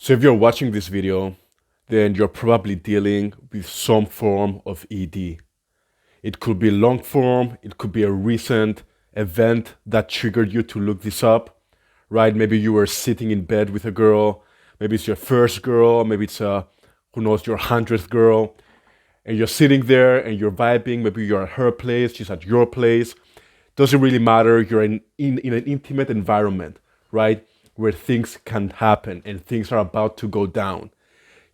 So if you're watching this video, then you're probably dealing with some form of ED. It could be long form, it could be a recent event that triggered you to look this up, right? Maybe you were sitting in bed with a girl, maybe it's your first girl, maybe it's who knows, your 100th girl, and you're sitting there and you're vibing, maybe you're at her place, she's at your place. Doesn't really matter, you're in an intimate environment, right? Where things can happen and things are about to go down.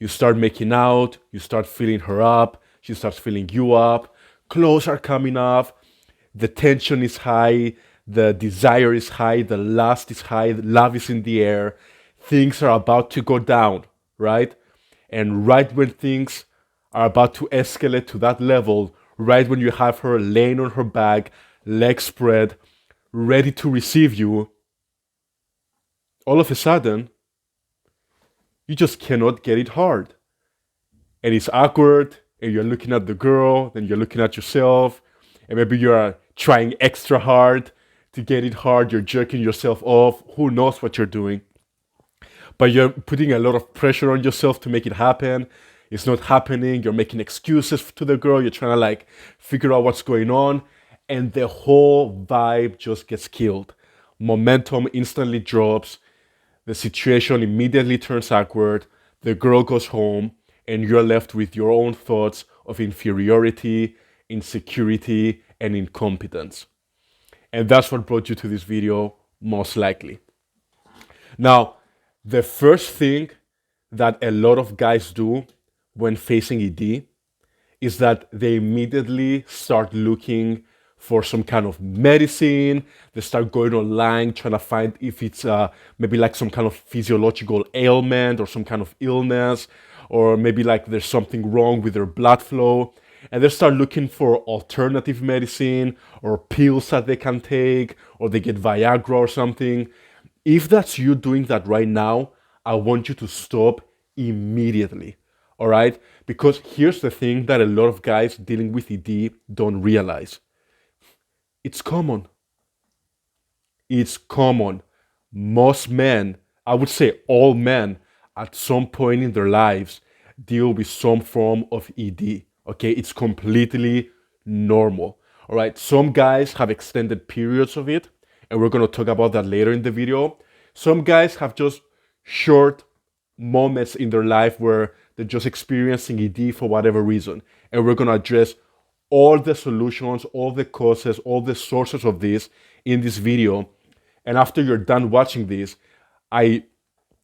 You start making out, you start feeling her up, she starts feeling you up, clothes are coming off, the tension is high, the desire is high, the lust is high, love is in the air, things are about to go down, right? And right when things are about to escalate to that level, right when you have her laying on her back, legs spread, ready to receive you, all of a sudden, you just cannot get it hard. And it's awkward, and you're looking at the girl, then you're looking at yourself, and maybe you're trying extra hard to get it hard, you're jerking yourself off, who knows what you're doing. But you're putting a lot of pressure on yourself to make it happen. It's not happening, you're making excuses to the girl, you're trying to like figure out what's going on, and the whole vibe just gets killed. Momentum instantly drops, the situation immediately turns awkward, the girl goes home, and you're left with your own thoughts of inferiority, insecurity, and incompetence. And that's what brought you to this video, most likely. Now, the first thing that a lot of guys do when facing ED is that they immediately start looking for some kind of medicine. They start going online trying to find if it's maybe like some kind of physiological ailment or some kind of illness, or maybe like there's something wrong with their blood flow. And they start looking for alternative medicine or pills that they can take, or they get Viagra or something. If that's you doing that right now, I want you to stop immediately. All right? Because here's the thing that a lot of guys dealing with ED don't realize. It's common. It's common. Most men, I would say all men, at some point in their lives, deal with some form of ED. Okay? It's completely normal. All right? Some guys have extended periods of it, and we're going to talk about that later in the video. Some guys have just short moments in their life where they're just experiencing ED for whatever reason. And we're going to address all the solutions, all the causes, all the sources of this in this video. And after you're done watching this, I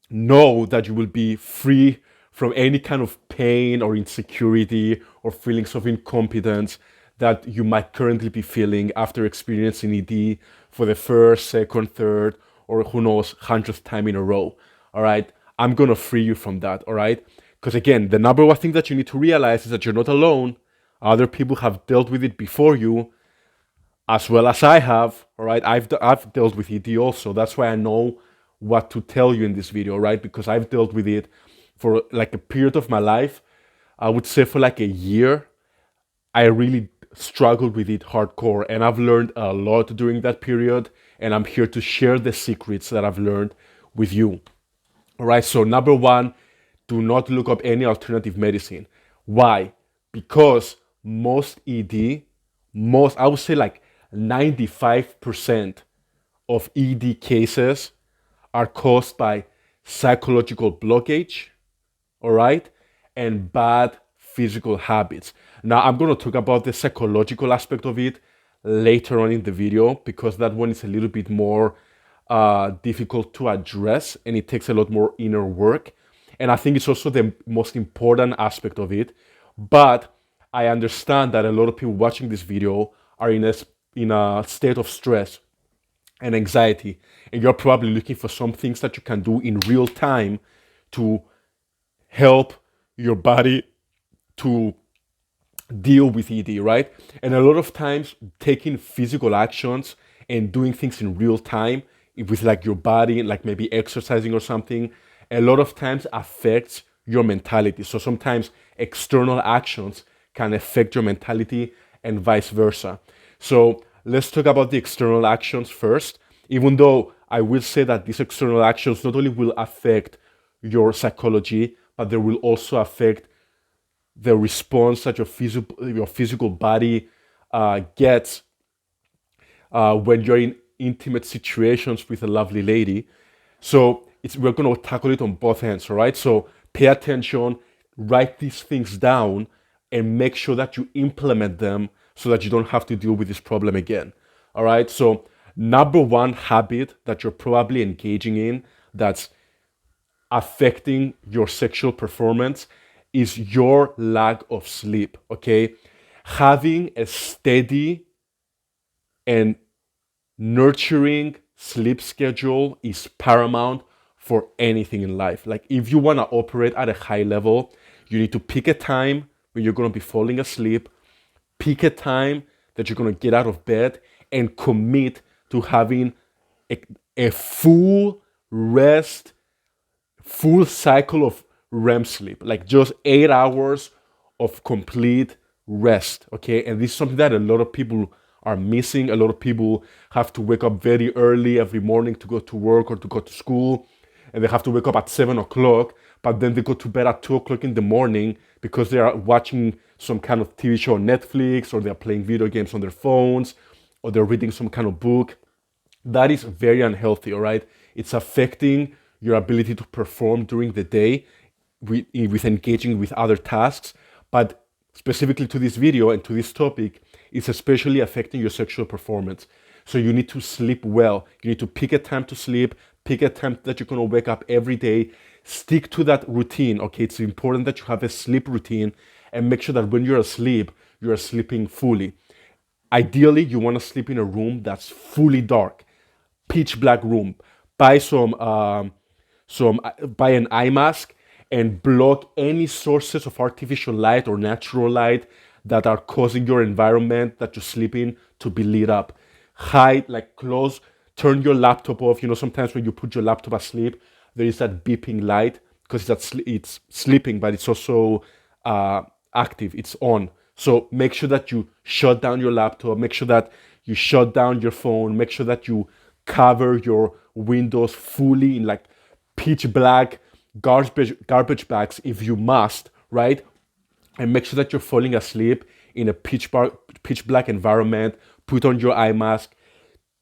know that you will be free from any kind of pain or insecurity or feelings of incompetence that you might currently be feeling after experiencing ED for the first, second, third, or who knows, 100th time in a row. All right? I'm going to free you from that. All right? Because again, the number one thing that you need to realize is that you're not alone. Other people have dealt with it before you, as well as I have. All right? I've dealt with ED also. That's why I know what to tell you in this video, right? Because I've dealt with it for like a period of my life. I would say for like a year, I really struggled with it hardcore, and I've learned a lot during that period, and I'm here to share the secrets that I've learned with you. All right, so number one, do not look up any alternative medicine. Why? Because most ED, I would say like 95% of ED cases are caused by psychological blockage, all right, and bad physical habits. Now, I'm going to talk about the psychological aspect of it later on in the video, because that one is a little bit more difficult to address, and it takes a lot more inner work. And I think it's also the most important aspect of it. But I understand that a lot of people watching this video are in a state of stress and anxiety, and you're probably looking for some things that you can do in real time to help your body to deal with ED, right? And a lot of times taking physical actions and doing things in real time with like your body, like maybe exercising or something, a lot of times affects your mentality. So sometimes external actions can affect your mentality and vice versa. So let's talk about the external actions first, even though I will say that these external actions not only will affect your psychology, but they will also affect the response that your physical body gets when you're in intimate situations with a lovely lady. So we're going to tackle it on both ends, all right? So pay attention, write these things down, and make sure that you implement them so that you don't have to deal with this problem again, all right? So number one habit that you're probably engaging in that's affecting your sexual performance is your lack of sleep, okay? Having a steady and nurturing sleep schedule is paramount for anything in life. Like if you want to operate at a high level, you need to pick a time when you're going to be falling asleep, pick a time that you're going to get out of bed, and commit to having a full rest, full cycle of REM sleep, like just 8 hours of complete rest. Okay. And this is something that a lot of people are missing. A lot of people have to wake up very early every morning to go to work or to go to school. And they have to wake up at 7 o'clock, but then they go to bed at 2 o'clock in the morning because they are watching some kind of TV show on Netflix, or they're playing video games on their phones, or they're reading some kind of book. That is very unhealthy, all right? It's affecting your ability to perform during the day with engaging with other tasks. But specifically to this video and to this topic, it's especially affecting your sexual performance. So you need to sleep well. You need to pick a time to sleep, pick a time that you're going to wake up every day. Stick to that routine, okay? It's important that you have a sleep routine, and make sure that when you're asleep, you're sleeping fully. Ideally, you want to sleep in a room that's fully dark, pitch black room. Buy buy an eye mask and block any sources of artificial light or natural light that are causing your environment that you sleep in to be lit up. Hide, like close, turn your laptop off. You know, sometimes when you put your laptop asleep, there is that beeping light because it's sleeping, but it's also active, it's on. So make sure that you shut down your laptop, make sure that you shut down your phone, make sure that you cover your windows fully in like pitch black garbage bags if you must, right? And make sure that you're falling asleep in a pitch black environment. Put on your eye mask,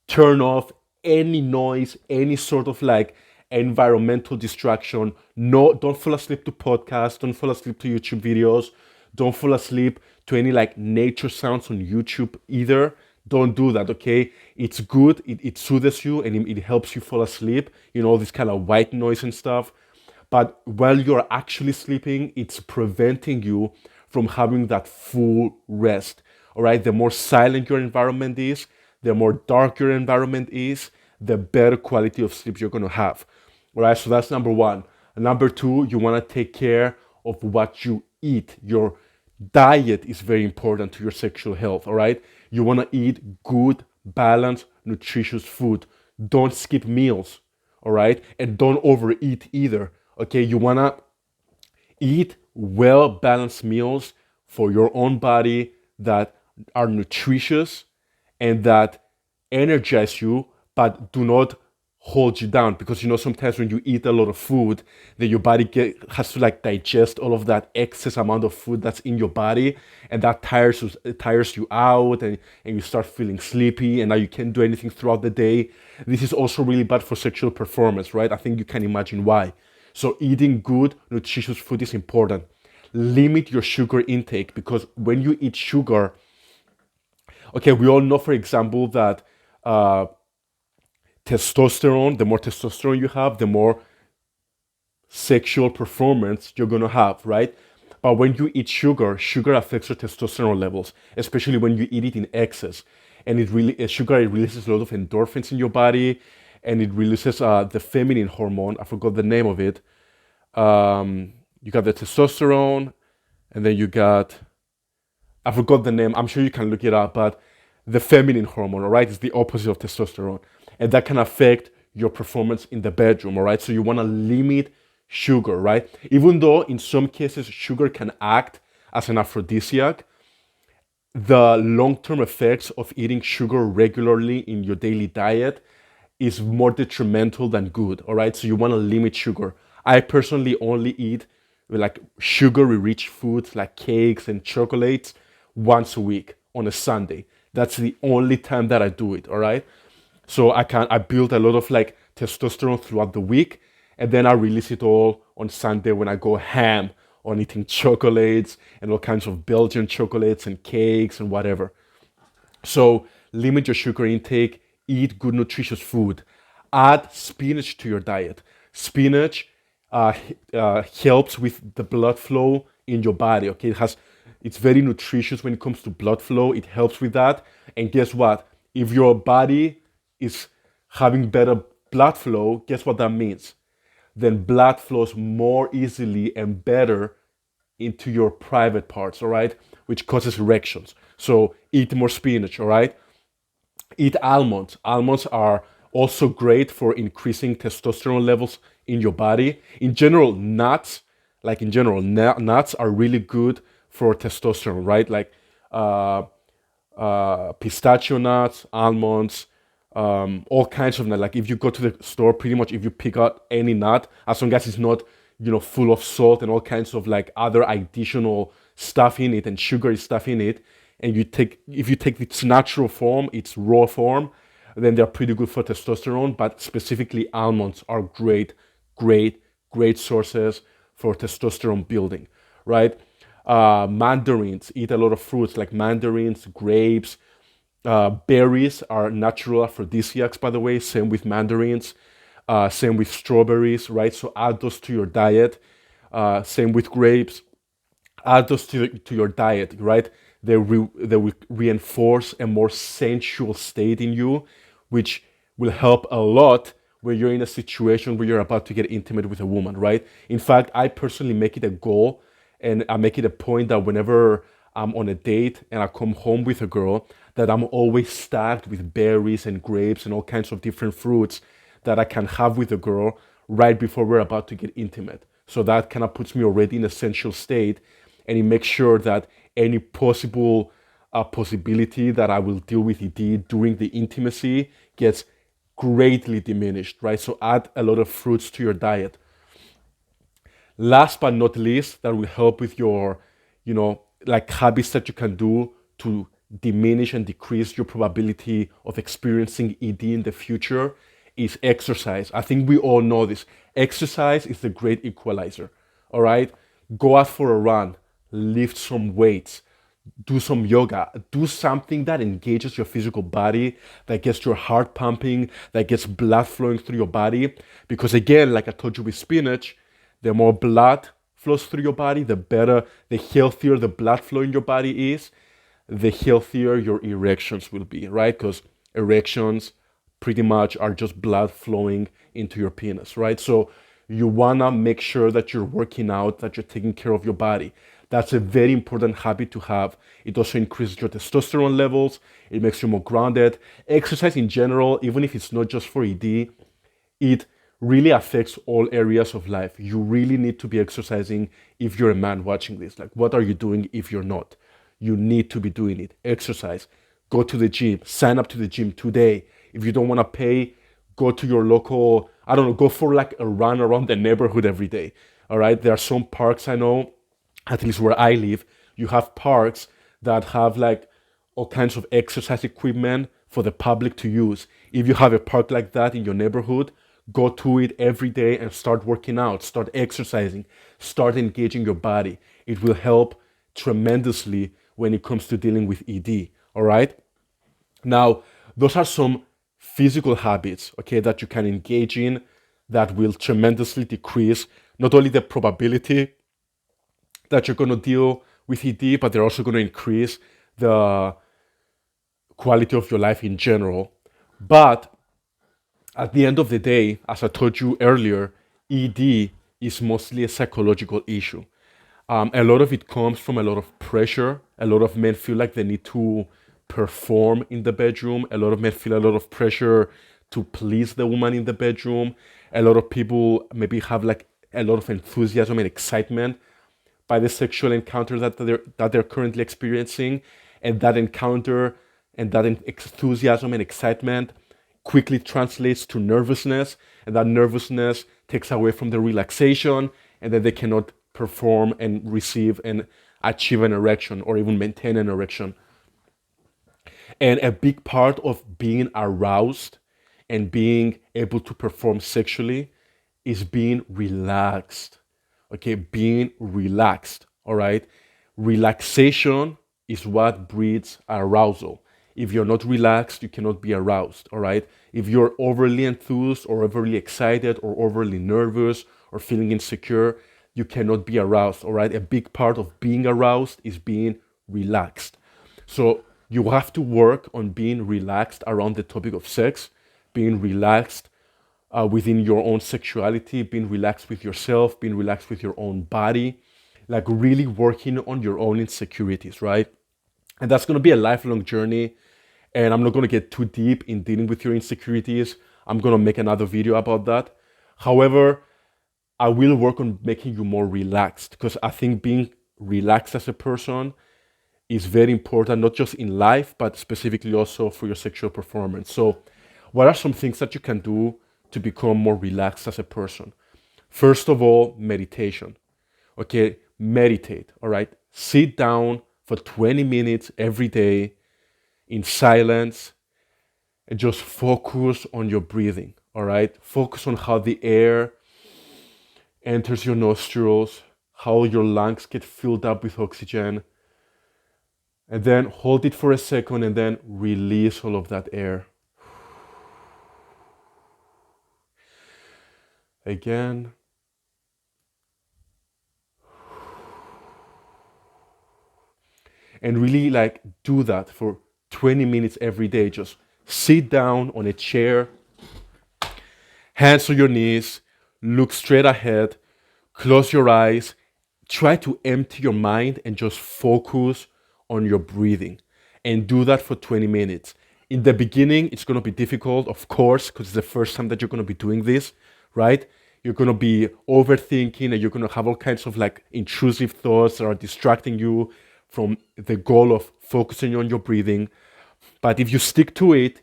turn off any noise, any sort of like environmental distraction. No, don't fall asleep to podcasts, don't fall asleep to YouTube videos, don't fall asleep to any like nature sounds on YouTube either. Don't do that, okay? It's good, it soothes you, and it helps you fall asleep, you know, this kind of white noise and stuff. But while you're actually sleeping, it's preventing you from having that full rest, all right? The more silent your environment is, the more dark your environment is, the better quality of sleep you're going to have, all right? So that's number one. And number two, you want to take care of what you eat. Your diet is very important to your sexual health, all right? You want to eat good, balanced, nutritious food. Don't skip meals, all right? And don't overeat either, okay? You want to eat well-balanced meals for your own body that are nutritious and that energize you, but do not hold you down. Because you know, sometimes when you eat a lot of food, then your body has to like digest all of that excess amount of food that's in your body, and that tires you out, and you start feeling sleepy, and now you can't do anything throughout the day. This is also really bad for sexual performance, right? I think you can imagine why. So eating good, nutritious food is important. Limit your sugar intake, because when you eat sugar, okay, we all know, for example, that testosterone, the more testosterone you have, the more sexual performance you're going to have, right? But when you eat sugar, sugar affects your testosterone levels, especially when you eat it in excess. And sugar, it releases a lot of endorphins in your body, and it releases the feminine hormone. I forgot the name of it. You got the testosterone, and then I forgot the name. I'm sure you can look it up, but the feminine hormone, all right, is the opposite of testosterone. And that can affect your performance in the bedroom, all right? So you want to limit sugar, right? Even though in some cases sugar can act as an aphrodisiac, the long-term effects of eating sugar regularly in your daily diet is more detrimental than good, all right? So you want to limit sugar. I personally only eat like sugary rich foods like cakes and chocolates once a week on a Sunday. That's the only time that I do it, all right? So I build a lot of like testosterone throughout the week, and then I release it all on Sunday when I go ham on eating chocolates and all kinds of Belgian chocolates and cakes and whatever. So limit your sugar intake, eat good nutritious food, add spinach to your diet. Spinach helps with the blood flow in your body. Okay, it's very nutritious when it comes to blood flow. It helps with that. And guess what? If your body is having better blood flow, guess what that means? Then blood flows more easily and better into your private parts, all right? Which causes erections. So eat more spinach, all right? Eat almonds. Almonds are also great for increasing testosterone levels in your body. In general, nuts, like in general, nuts are really good for testosterone, right? Like uh, pistachio nuts, almonds, all kinds of nuts. Like if you go to the store, pretty much if you pick out any nut, as long as it's not, full of salt and all kinds of like other additional stuff in it and sugary stuff in it, and if you take its natural form, its raw form, then they're pretty good for testosterone. But specifically, almonds are great sources for testosterone building, right? Mandarins, eat a lot of fruits like mandarins, grapes. Berries are natural aphrodisiacs, by the way. Same with mandarins. Same with strawberries, right? So add those to your diet. Same with grapes. Add those to your diet, right? They will reinforce a more sensual state in you, which will help a lot when you're in a situation where you're about to get intimate with a woman, right? In fact, I personally make it a goal and I make it a point that whenever I'm on a date and I come home with a girl, that I'm always stacked with berries and grapes and all kinds of different fruits that I can have with the girl right before we're about to get intimate. So that kind of puts me already in a sensual state, and it makes sure that any possibility that I will deal with ED during the intimacy gets greatly diminished, right? So add a lot of fruits to your diet. Last but not least, that will help with your, like habits that you can do to diminish and decrease your probability of experiencing ED in the future is exercise. I think we all know this. Exercise is the great equalizer. All right? Go out for a run, lift some weights, do some yoga, do something that engages your physical body, that gets your heart pumping, that gets blood flowing through your body. Because again, like I told you with spinach, the more blood flows through your body, the better, the healthier the blood flow in your body is, the healthier your erections will be, right? Because erections pretty much are just blood flowing into your penis, right? So you wanna make sure that you're working out, that you're taking care of your body. That's a very important habit to have. It also increases your testosterone levels. It makes you more grounded. Exercise in general, even if it's not just for ED, it really affects all areas of life. You really need to be exercising if you're a man watching this. Like, what are you doing if you're not? You need to be doing it. Exercise. Go to the gym. Sign up to the gym today. If you don't want to pay, go to your local, I don't know, go for like a run around the neighborhood every day. All right. There are some parks I know, at least where I live, you have parks that have like all kinds of exercise equipment for the public to use. If you have a park like that in your neighborhood, go to it every day and start working out, start exercising, start engaging your body. It will help tremendously when it comes to dealing with ED. All right. Now, those are some physical habits, okay, that you can engage in that will tremendously decrease not only the probability that you're going to deal with ED, but they're also going to increase the quality of your life in general. But at the end of the day, as I told you earlier, ED is mostly a psychological issue. A lot of it comes from a lot of pressure. A lot of men feel like they need to perform in the bedroom. A lot of men feel a lot of pressure to please the woman in the bedroom. A lot of people maybe have like a lot of enthusiasm and excitement by the sexual encounter that they're currently experiencing, and that encounter and that enthusiasm and excitement quickly translates to nervousness, and that nervousness takes away from the relaxation, and then they cannot perform and receive and achieve an erection or even maintain an erection. And a big part of being aroused and being able to perform sexually is being relaxed. Okay, being relaxed. All right. Relaxation is what breeds arousal. If you're not relaxed, you cannot be aroused. All right. If you're overly enthused or overly excited or overly nervous or feeling insecure, you cannot be aroused. All right. A big part of being aroused is being relaxed. So you have to work on being relaxed around the topic of sex, being relaxed within your own sexuality, being relaxed with yourself, being relaxed with your own body, like really working on your own insecurities, right? And that's going to be a lifelong journey. And I'm not going to get too deep in dealing with your insecurities. I'm going to make another video about that. However, I will work on making you more relaxed, because I think being relaxed as a person is very important, not just in life, but specifically also for your sexual performance. So what are some things that you can do to become more relaxed as a person? First of all, meditation. Okay, meditate, all right? Sit down for 20 minutes every day in silence and just focus on your breathing, all right? Focus on how the air enters your nostrils, how your lungs get filled up with oxygen, and then hold it for a second and then release all of that air. Again. And really like do that for 20 minutes every day. Just sit down on a chair, hands on your knees, look straight ahead, close your eyes, try to empty your mind and just focus on your breathing, and do that for 20 minutes. In the beginning, it's going to be difficult, of course, because it's the first time that you're going to be doing this, right? You're going to be overthinking and you're going to have all kinds of like intrusive thoughts that are distracting you from the goal of focusing on your breathing. But if you stick to it,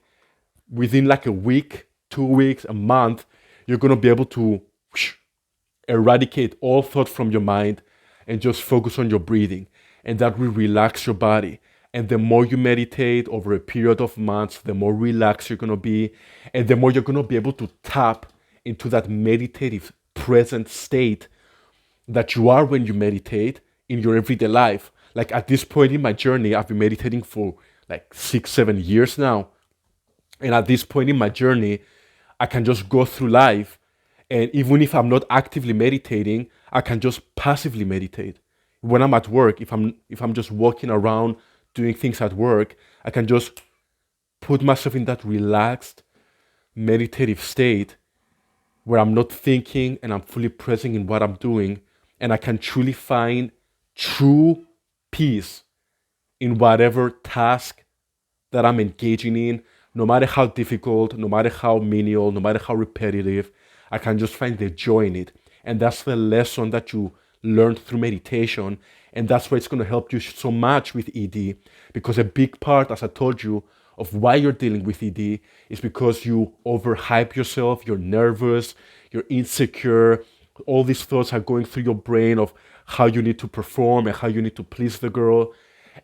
within like a week, 2 weeks, a month, you're going to be able to eradicate all thought from your mind and just focus on your breathing. And that will relax your body. And the more you meditate over a period of months, the more relaxed you're going to be. And the more you're going to be able to tap into that meditative present state that you are when you meditate in your everyday life. Like at this point in my journey, I've been meditating for like 6-7 years now. And at this point in my journey, I can just go through life. And even if I'm not actively meditating, I can just passively meditate. When I'm at work, if I'm just walking around doing things at work, I can just put myself in that relaxed meditative state where I'm not thinking and I'm fully present in what I'm doing, and I can truly find true peace in whatever task that I'm engaging in, no matter how difficult, no matter how menial, no matter how repetitive. I can just find the joy in it. And that's the lesson that you learned through meditation. And that's why it's going to help you so much with ED. Because a big part, as I told you, of why you're dealing with ED is because you overhype yourself, you're nervous, you're insecure. All these thoughts are going through your brain of how you need to perform and how you need to please the girl.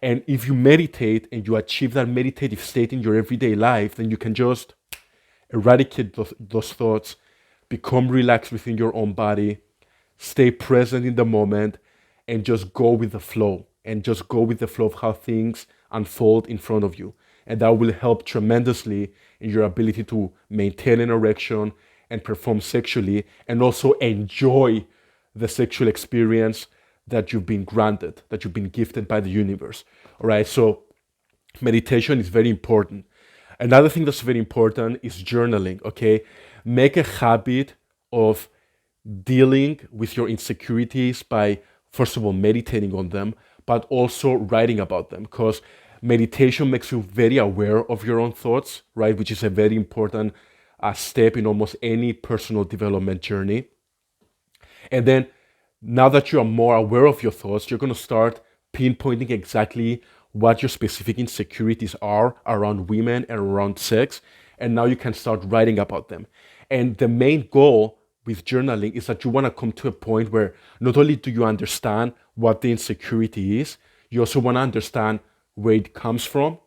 And if you meditate and you achieve that meditative state in your everyday life, then you can just eradicate those thoughts, become relaxed within your own body, stay present in the moment, and just go with the flow. And just go with the flow of how things unfold in front of you. And that will help tremendously in your ability to maintain an erection and perform sexually, and also enjoy the sexual experience that you've been granted, that you've been gifted by the universe. All right, so meditation is very important. Another thing that's very important is journaling, okay? Make a habit of dealing with your insecurities by, first of all, meditating on them, but also writing about them, because meditation makes you very aware of your own thoughts, right? Which is a very important step in almost any personal development journey. And then now that you are more aware of your thoughts, you're going to start pinpointing exactly what your specific insecurities are around women and around sex. and now you can start writing about them. And the main goal with journaling is that you want to come to a point where not only do you understand what the insecurity is, you also want to understand where it comes from,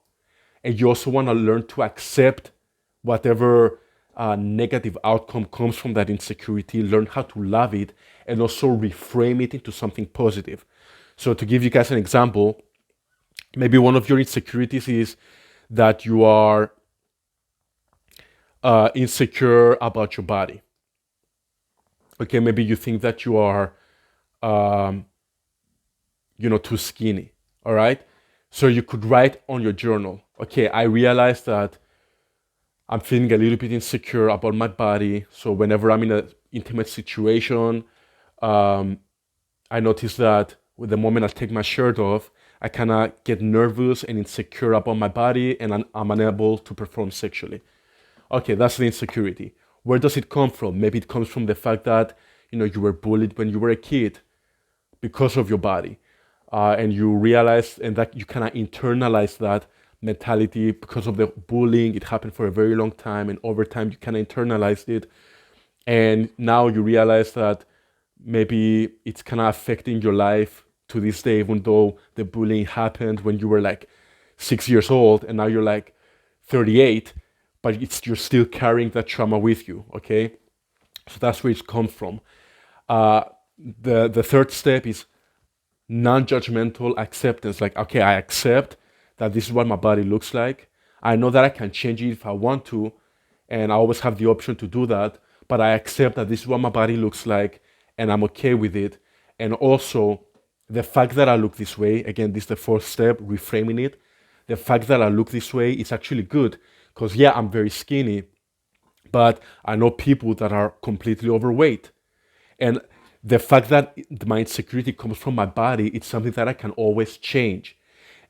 and you also want to learn to accept whatever negative outcome comes from that insecurity, learn how to love it, and also reframe it into something positive. So, to give you guys an example, maybe one of your insecurities is that you are insecure about your body. Okay, maybe you think that you are, um, too skinny. All right. So you could write on your journal, okay, I realized that I'm feeling a little bit insecure about my body. So whenever I'm in an intimate situation, um, I notice that with the moment I take my shirt off, I kind of get nervous and insecure about my body, and I'm unable to perform sexually. Okay, that's the insecurity. Where does it come from? Maybe it comes from the fact that you were bullied when you were a kid because of your body, and you realize and that you kind of internalize that mentality because of the bullying. It happened for a very long time, and over time you kind of internalized it, and now you realize that maybe it's kind of affecting your life to this day, even though the bullying happened when you were like 6 years old, and now you're like 38, but you're still carrying that trauma with you. Okay, so that's where it comes from. uh, the third step is non-judgmental acceptance. Like, okay, I accept that this is what my body looks like. I know that I can change it if I want to, and I always have the option to do that, but I accept that this is what my body looks like, and I'm okay with it. And also, the fact that I look this way, again, this is the fourth step, reframing it. The fact that I look this way is actually good, because yeah, I'm very skinny, but I know people that are completely overweight. And the fact that my insecurity comes from my body, it's something that I can always change.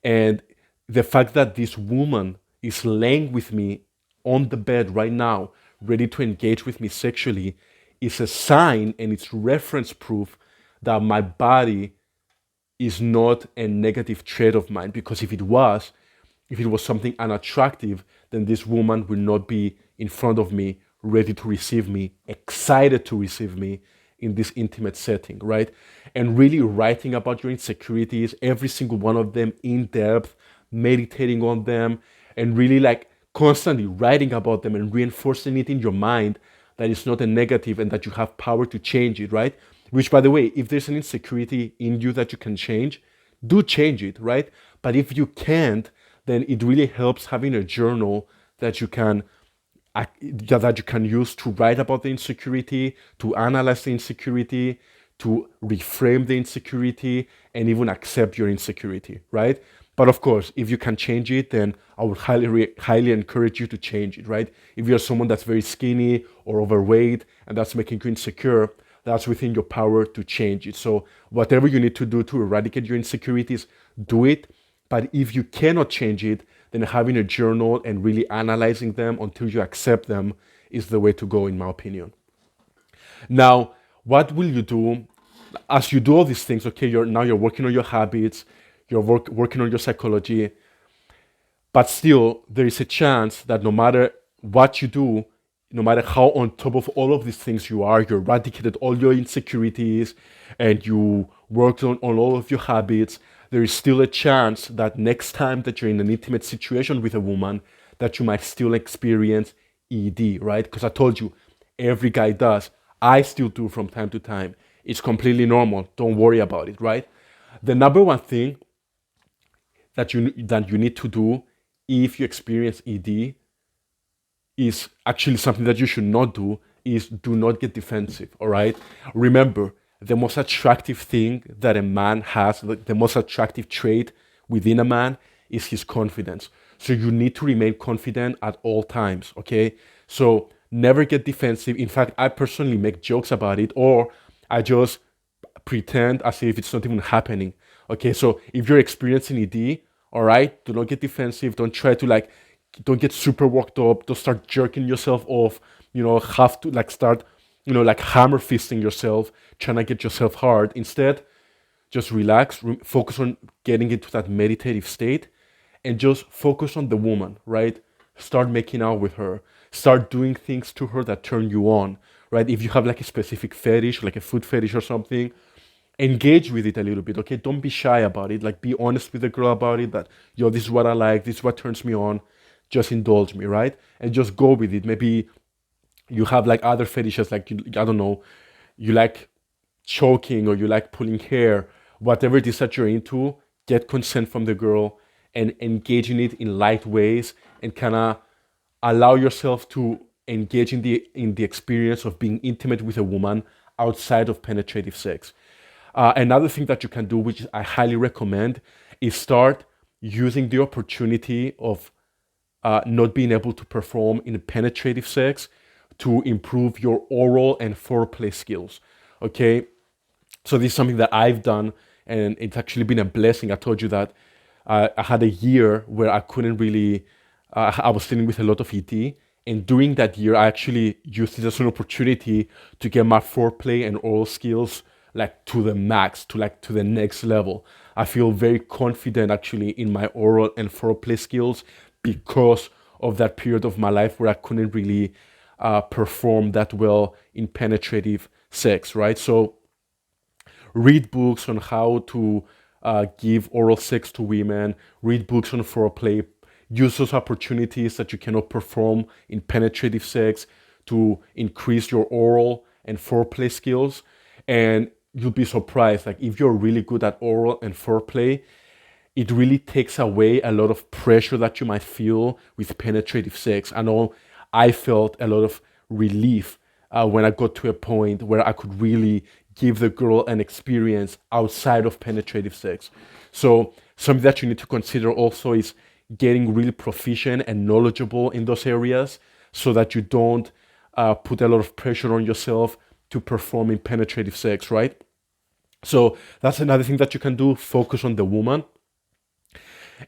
And the fact that this woman is laying with me on the bed right now, ready to engage with me sexually, is a sign, and it's reference proof that my body is not a negative trait of mine. Because if it was something unattractive, then this woman will not be in front of me, ready to receive me, excited to receive me in this intimate setting, right? And really writing about your insecurities, every single one of them in depth, meditating on them, and really like constantly writing about them and reinforcing it in your mind that it's not a negative and that you have power to change it, right? Which, by the way, if there's an insecurity in you that you can change, do change it, right? But if you can't, then it really helps having a journal that you can that you can use to write about the insecurity, to analyze the insecurity, to reframe the insecurity, and even accept your insecurity, right? But of course, if you can change it, then I would highly encourage you to change it, right? If you're someone that's very skinny or overweight and that's making you insecure, that's within your power to change it. So whatever you need to do to eradicate your insecurities, do it. But if you cannot change it, then having a journal and really analyzing them until you accept them is the way to go, in my opinion. Now, what will you do as you do all these things? Okay, you're working on your habits, you're working on your psychology, but still there is a chance that no matter what you do, no matter how on top of all of these things you are, you eradicated all your insecurities and you worked on all of your habits, there is still a chance that next time that you're in an intimate situation with a woman, that you might still experience ED, right? Because I told you, every guy does. I still do from time to time. It's completely normal. Don't worry about it, right? The number one thing that you need to do if you experience ED is actually something that you should not do, is do not get defensive, all right? Remember, the most attractive thing that a man has, the most attractive trait within a man is his confidence. So you need to remain confident at all times, okay? So never get defensive. In fact, I personally make jokes about it, or I just pretend as if it's not even happening, okay? So if you're experiencing ED, all right, do not get defensive. Don't try to don't get super worked up. Don't start jerking yourself off. Have to start, hammer fisting yourself, trying to get yourself hard. Instead, just relax, focus on getting into that meditative state, and just focus on the woman, right? Start making out with her. Start doing things to her that turn you on, right? If you have like a specific fetish, like a food fetish or something, engage with it a little bit, okay? Don't be shy about it. Like, be honest with the girl about it, that, yo, this is what I like, this is what turns me on. Just indulge me, right? And just go with it. Maybe you have like other fetishes, like, I don't know, you like choking or you like pulling hair, whatever it is that you're into, get consent from the girl and engage in it in light ways, and kind of allow yourself to engage in the experience of being intimate with a woman outside of penetrative sex. Another thing that you can do, which I highly recommend, is start using the opportunity of not being able to perform in penetrative sex to improve your oral and foreplay skills. Okay, so this is something that I've done, and it's actually been a blessing. I told you that I had a year where I couldn't really, I was dealing with a lot of ET. And during that year, I actually used it as an opportunity to get my foreplay and oral skills like to the max, to the next level. I feel very confident actually in my oral and foreplay skills because of that period of my life where I couldn't really perform that well in penetrative sex, right? So read books on how to give oral sex to women, read books on foreplay, use those opportunities that you cannot perform in penetrative sex to increase your oral and foreplay skills. And you'll be surprised, like, if you're really good at oral and foreplay, it really takes away a lot of pressure that you might feel with penetrative sex. I know I felt a lot of relief when I got to a point where I could really give the girl an experience outside of penetrative sex. So something that you need to consider also is getting really proficient and knowledgeable in those areas so that you don't put a lot of pressure on yourself to perform in penetrative sex, right? So that's another thing that you can do. Focus on the woman.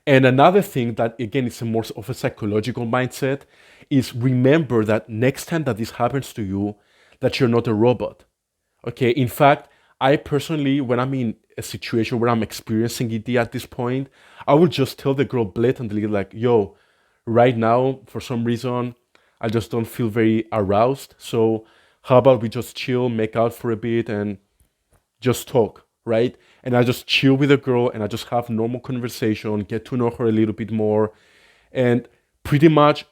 And another thing that, again, is a more of a psychological mindset, is remember that next time that this happens to you, that you're not a robot. Okay. In fact, I personally, when I'm in a situation where I'm experiencing ED at this point, I will just tell the girl blatantly, like, yo, right now, for some reason, I just don't feel very aroused. So how about we just chill, make out for a bit, and just talk, right? And I just chill with the girl and I just have normal conversation, get to know her a little bit more, and pretty much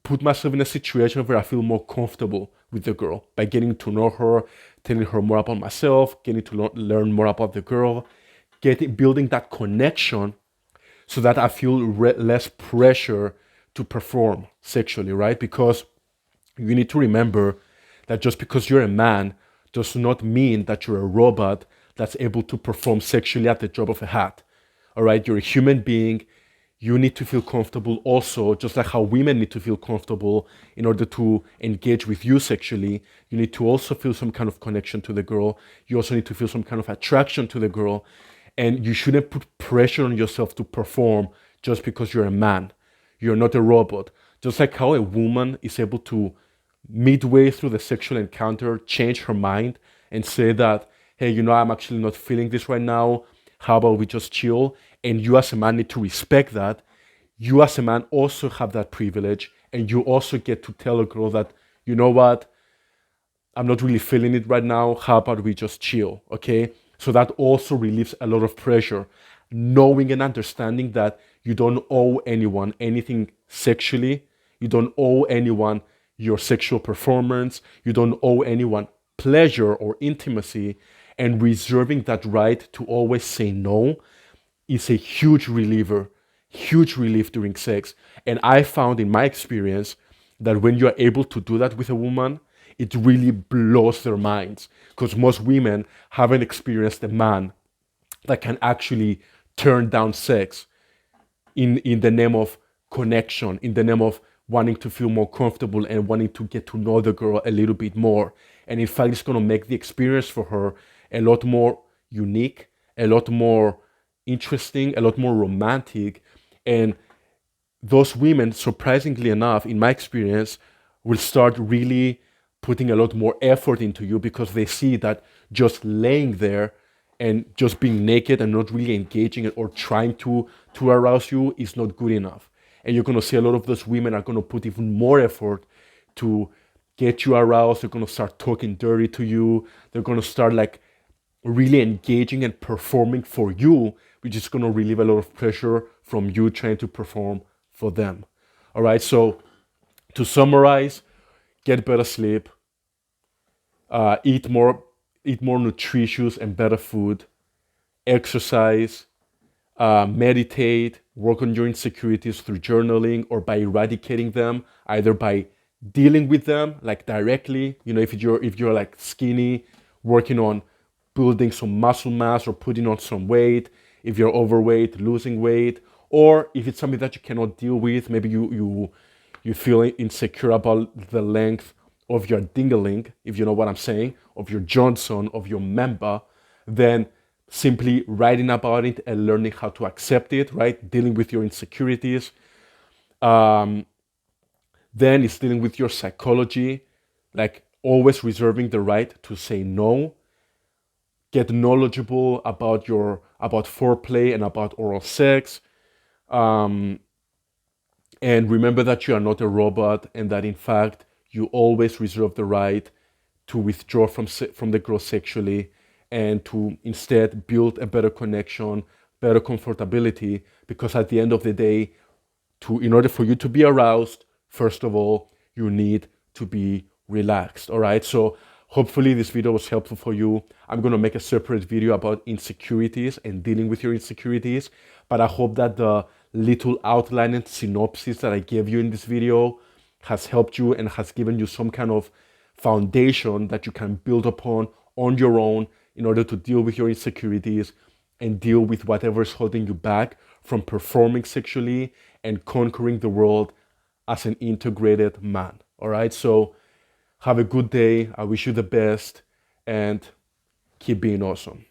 put myself in a situation where I feel more comfortable with the girl by getting to know her, telling her more about myself, getting to learn more about the girl, building that connection so that I feel less pressure to perform sexually, right? Because you need to remember that just because you're a man does not mean that you're a robot that's able to perform sexually at the drop of a hat. All right, you're a human being. You need to feel comfortable also, just like how women need to feel comfortable in order to engage with you sexually. You need to also feel some kind of connection to the girl. You also need to feel some kind of attraction to the girl. And you shouldn't put pressure on yourself to perform just because you're a man. You're not a robot. Just like how a woman is able to, midway through the sexual encounter, change her mind and say that, hey, I'm actually not feeling this right now. How about we just chill? And you as a man need to respect that. You as a man also have that privilege, and you also get to tell a girl that, you know what, I'm not really feeling it right now. How about we just chill? Okay. So that also relieves a lot of pressure, knowing and understanding that you don't owe anyone anything sexually. You don't owe anyone your sexual performance. You don't owe anyone pleasure or intimacy. And reserving that right to always say no is a huge relief during sex. And I found in my experience that when you're able to do that with a woman, it really blows their minds, because most women haven't experienced a man that can actually turn down sex in the name of connection, in the name of wanting to feel more comfortable and wanting to get to know the girl a little bit more. And in fact, it's going to make the experience for her a lot more unique, a lot more interesting, a lot more romantic. And those women, surprisingly enough, in my experience, will start really putting a lot more effort into you, because they see that just laying there and just being naked and not really engaging or trying to arouse you is not good enough. And you're going to see a lot of those women are going to put even more effort to get you aroused. They're going to start talking dirty to you. They're going to start like really engaging and performing for you, which is going to relieve a lot of pressure from you trying to perform for them. All right. So to summarize, get better sleep, eat more nutritious and better food, exercise, meditate, work on your insecurities through journaling or by eradicating them, either by dealing with them like directly. If you're like skinny, working on building some muscle mass or putting on some weight. If you're overweight, losing weight, or if it's something that you cannot deal with, maybe you feel insecure about the length of your dingling, if you know what I'm saying, of your Johnson, of your member, then simply writing about it and learning how to accept it, right? Dealing with your insecurities. Then it's dealing with your psychology, like always reserving the right to say no. Get knowledgeable about foreplay and about oral sex. And remember that you are not a robot and that in fact you always reserve the right to withdraw from the girl sexually and to instead build a better connection, better comfortability, because at the end of the day, in order for you to be aroused, first of all, you need to be relaxed. All right. So hopefully this video was helpful for you. I'm going to make a separate video about insecurities and dealing with your insecurities, but I hope that the little outline and synopsis that I gave you in this video has helped you and has given you some kind of foundation that you can build upon on your own in order to deal with your insecurities and deal with whatever is holding you back from performing sexually and conquering the world as an integrated man. All right. So have a good day. I wish you the best and keep being awesome.